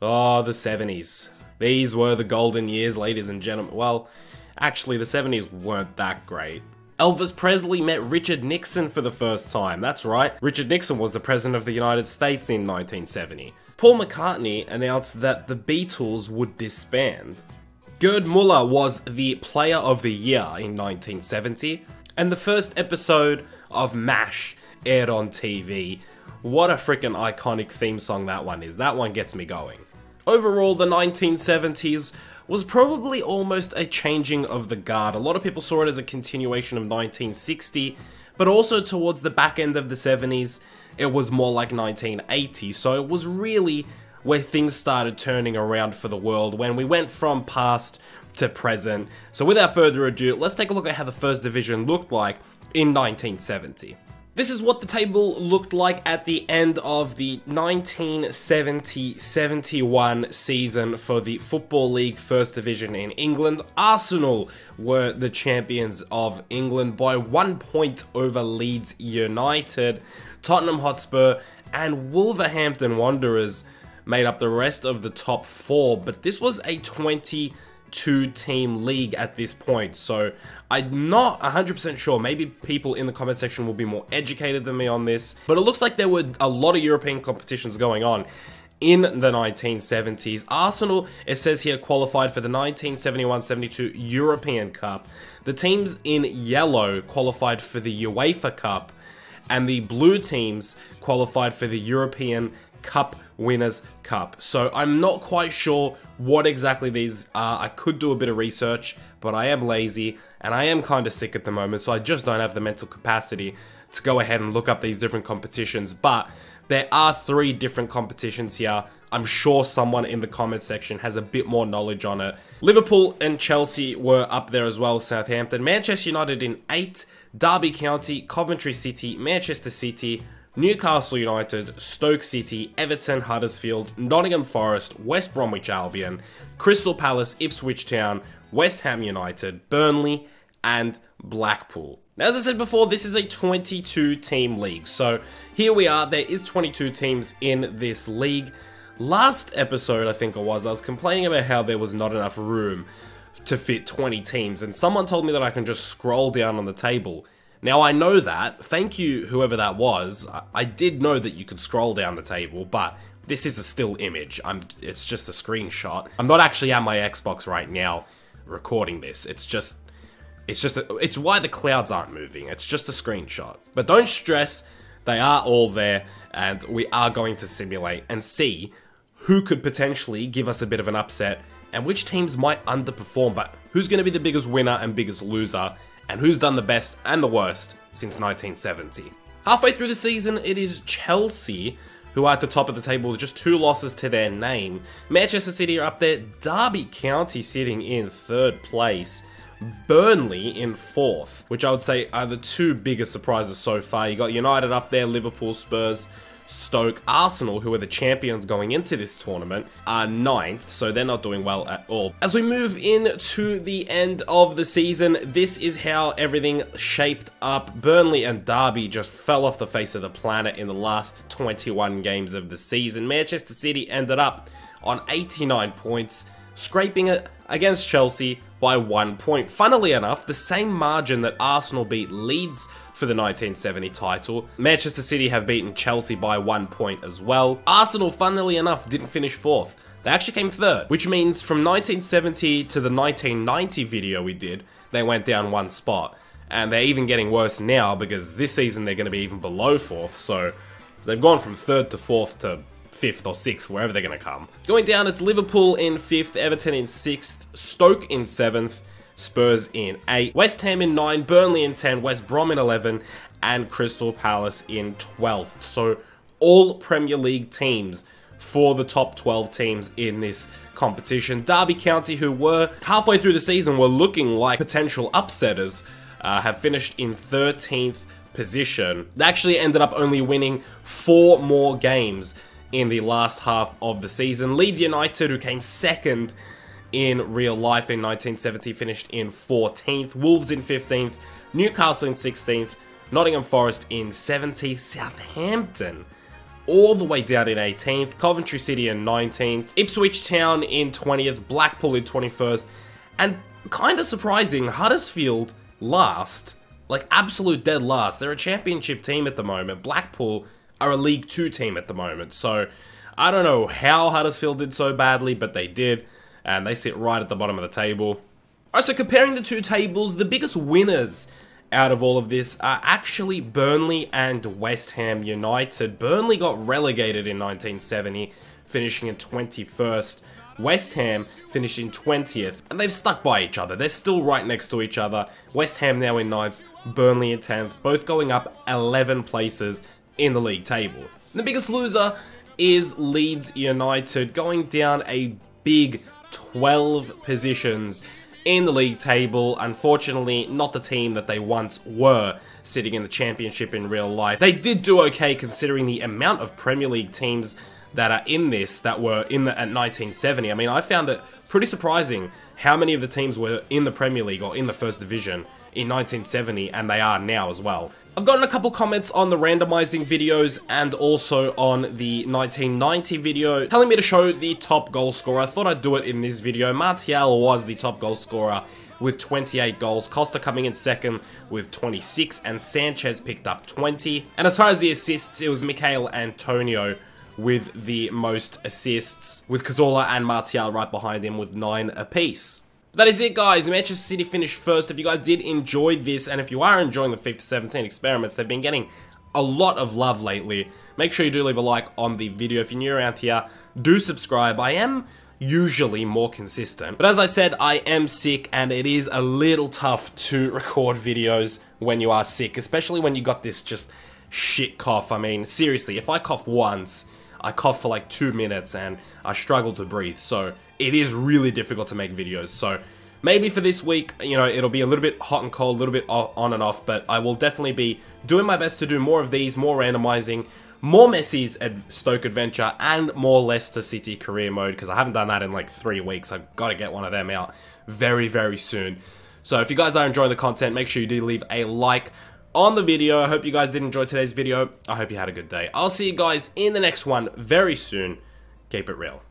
Oh, the 70s. These were the golden years, ladies and gentlemen. Well, actually, the 70s weren't that great. Elvis Presley met Richard Nixon for the first time. That's right, Richard Nixon was the President of the United States in 1970. Paul McCartney announced that the Beatles would disband. Gerd Muller was the Player of the Year in 1970. And the first episode of MASH aired on TV. What a freaking iconic theme song that one is. That one gets me going. Overall, the 1970s was probably almost a changing of the guard. A lot of people saw it as a continuation of 1960, but also towards the back end of the 70s, it was more like 1980. So it was really where things started turning around for the world, when we went from past to present. So without further ado, let's take a look at how the first division looked like in 1970. This is what the table looked like at the end of the 1970-71 season for the Football League First Division in England. Arsenal were the champions of England by 1 point over Leeds United. Tottenham Hotspur and Wolverhampton Wanderers made up the rest of the top four, but this was a 22-team league at this point, so I'm not 100% sure. Maybe people in the comment section will be more educated than me on this, but it looks like there were a lot of European competitions going on in the 1970s. Arsenal, it says here, qualified for the 1971-72 European Cup. The teams in yellow qualified for the UEFA Cup, and the blue teams qualified for the European Cup Winners' Cup. So I'm not quite sure what exactly these are. I could do a bit of research, but I am lazy and I am kind of sick at the moment, so I just don't have the mental capacity to go ahead and look up these different competitions. But there are 3 different competitions here. I'm sure someone in the comment section has a bit more knowledge on it. Liverpool and Chelsea were up there as well, Southampton. Manchester United in 8, Derby County, Coventry City, Manchester City, Newcastle United, Stoke City, Everton, Huddersfield, Nottingham Forest, West Bromwich Albion, Crystal Palace, Ipswich Town, West Ham United, Burnley, and Blackpool. Now, as I said before, this is a 22-team league. So here we are. There is 22 teams in this league. Last episode, I think I was complaining about how there was not enough room to fit 20 teams, and someone told me that I can just scroll down on the table. Now, I know that. Thank you, whoever that was. I did know that you could scroll down the table, but this is a still image. It's just a screenshot. I'm not actually at my Xbox right now recording this. It's why the clouds aren't moving. It's just a screenshot. But don't stress. They are all there, and we are going to simulate and see who could potentially give us a bit of an upset and which teams might underperform, but who's going to be the biggest winner and biggest loser, and who's done the best and the worst since 1970. Halfway through the season, it is Chelsea who are at the top of the table with just 2 losses to their name. Manchester City are up there, Derby County sitting in 3rd place, Burnley in 4th, which I would say are the 2 biggest surprises so far. You got United up there, Liverpool, Spurs, Stoke. Arsenal, who are the champions going into this tournament, are 9th, so they're not doing well at all. As we move into the end of the season, this is how everything shaped up. Burnley and Derby just fell off the face of the planet in the last 21 games of the season. Manchester City ended up on 89 points, scraping it against Chelsea by 1 point. Funnily enough, the same margin that Arsenal beat Leeds for the 1970 title, Manchester City have beaten Chelsea by 1 point as well. Arsenal, funnily enough, didn't finish 4th. They actually came 3rd, which means from 1970 to the 1990 video we did, they went down 1 spot. And they're even getting worse now, because this season they're going to be even below 4th, so they've gone from 3rd to 4th to 5th or 6th, wherever they're going to come. Going down, it's Liverpool in 5th, Everton in 6th, Stoke in 7th, Spurs in 8, West Ham in 9, Burnley in 10, West Brom in 11, and Crystal Palace in 12th. So all Premier League teams for the top 12 teams in this competition. Derby County, who were halfway through the season were looking like potential upsetters, have finished in 13th position. They actually ended up only winning 4 more games in the last half of the season. Leeds United, who came 2nd in real life in 1970, finished in 14th. Wolves in 15th. Newcastle in 16th. Nottingham Forest in 70th. Southampton all the way down in 18th, Coventry City in 19th, Ipswich Town in 20th, Blackpool in 21st, and kind of surprising, Huddersfield last. Like, absolute dead last. They're a championship team at the moment. Blackpool are a League 2 team at the moment. So, I don't know how Huddersfield did so badly, but they did. And they sit right at the bottom of the table. Alright, so comparing the two tables, the biggest winners out of all of this are actually Burnley and West Ham United. Burnley got relegated in 1970, finishing in 21st. West Ham finished in 20th, and they've stuck by each other. They're still right next to each other. West Ham now in 9th, Burnley in 10th, both going up 11 places in the league table. The biggest loser is Leeds United, going down a big 12 positions in the league table. Unfortunately, not the team that they once were, sitting in the championship in real life. They did do okay considering the amount of Premier League teams that are in this that were in at 1970. I mean, I found it pretty surprising how many of the teams were in the Premier League or in the First Division in 1970, and they are now as well. I've gotten a couple comments on the randomizing videos and also on the 1990 video telling me to show the top goal scorer. I thought I'd do it in this video. Martial was the top goal scorer with 28 goals. Costa coming in second with 26, and Sanchez picked up 20. And as far as the assists, it was Michail Antonio with the most assists, with Cazorla and Martial right behind him with 9 apiece. That is it, guys. Manchester City finished first. If you guys did enjoy this, and if you are enjoying the FIFA 17 experiments, they've been getting a lot of love lately. Make sure you do leave a like on the video. If you're new around here, do subscribe. I am usually more consistent, but as I said, I am sick, and it is a little tough to record videos when you are sick, especially when you got this just shit cough. I mean, seriously, if I cough once, I cough for like 2 minutes and I struggle to breathe, so it is really difficult to make videos. So maybe for this week, you know, it'll be a little bit hot and cold, a little bit on and off, but I will definitely be doing my best to do more of these, more randomizing, more Messi's Stoke Adventure, and more Leicester City Career Mode, because I haven't done that in like 3 weeks. I've got to get one of them out very, very soon. So if you guys are enjoying the content, make sure you do leave a like on the video. I hope you guys did enjoy today's video. I hope you had a good day. I'll see you guys in the next one very soon. Keep it real.